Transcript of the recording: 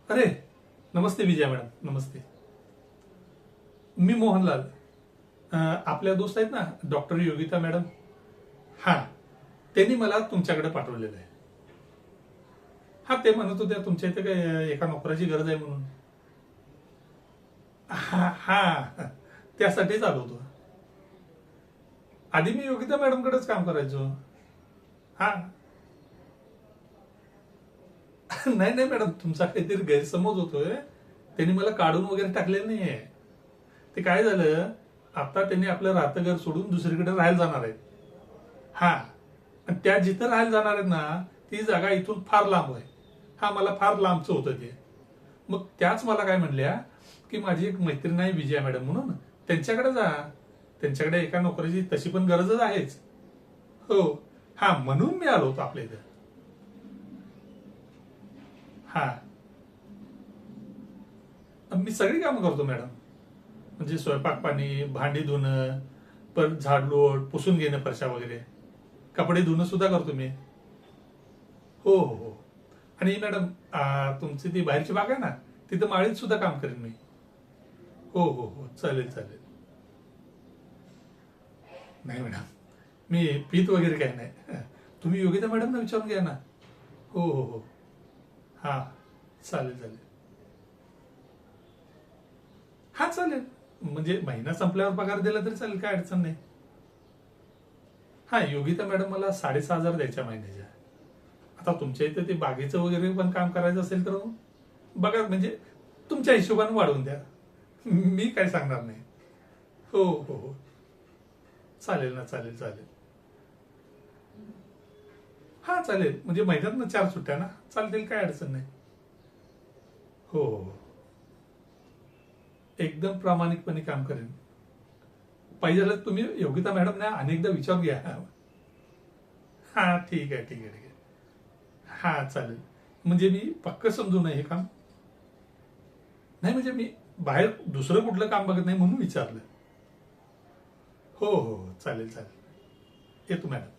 अरे नमस्ते विजया मॅडम, नमस्ते. मी मोहनलाल. आपल्या दोस्त आहेत ना डॉक्टर योगिता मॅडम. हा, त्यांनी मला तुमच्याकडे पाठवलेलं आहे. हा, ते म्हणत होत्या तुमच्या इथे काय एका नोकराची गरज आहे म्हणून. हा हा, त्यासाठीच आलो होतो. आधी मी योगिता मॅडमकडेच काम करायचो. हा. नाही नाही मॅडम, तुमचा काहीतरी गैरसमज होतोय. त्यांनी मला काढून वगैरे टाकलेलं नाहीये. ते काय झालं, आता त्यांनी आपलं राहतं घर सोडून दुसरीकडे राहायला जाणार आहेत. हा, आणि त्या जिथं राहायला जाणार आहेत ना, ती जागा इथून फार लांब आहे. हा, मला फार लांबचं होतं ते. मग त्याच मला काय म्हणल्या की माझी एक मैत्रीण आहे विजया मॅडम म्हणून, त्यांच्याकडे जा. त्यांच्याकडे एका नोकरीची तशी पण गरजच आहेच. हो. हा, म्हणून मी आलो होतो आपल्या इथं. हा, मी सगळी कामं करतो मॅडम. म्हणजे स्वयंपाक पाणी, भांडी धुणं, परत झाडलोट, पुसून घेणं फरशा वगैरे, कपडे धुणं सुद्धा करतो मी. हो हो हो. आणि मॅडम, तुमची ती बाहेरची बाग आहे ना, तिथं माळीत सुद्धा काम करेन मी. हो हो हो, चालेल चालेल. नाही मॅडम, मी पीत वगैरे काही नाही. तुम्ही योगिता मॅडमना विचारून घ्या ना. हो हो हो. हा, चालेल चालेल. हा, चालेल. म्हणजे महिना संपल्यावर पगार दिला तरी चालेल, काय अडचण नाही. हा, योगिता मॅडम मला 6,500 द्यायच्या महिन्याच्या. आता तुमच्या इथे ते बागेचं वगैरे पण काम करायचं असेल तर बघा, म्हणजे तुमच्या हिशोबाने वाढवून द्या. मी काय सांगणार नाही. हो हो हो, चालेल ना, चालेल चालेल. हा, चालेल. म्हणजे महिन्यात 4 सुट्ट्या ना, चालतील, काय अडचण नाही. हो हो हो. एकदम प्रामाणिकपणे काम करेन. पाहिजे झालं तुम्ही योगिता मॅडमना अनेकदा विचारून घ्या. हा, ठीक आहे ठीक आहे ठीक आहे. हा, चालेल. म्हणजे मी पक्क समजू नये हे काम. नाही, म्हणजे मी बाहेर दुसरं कुठलं काम बघत नाही म्हणून विचारलं. हो हो हो, चालेल चालेल. येतो मॅडम.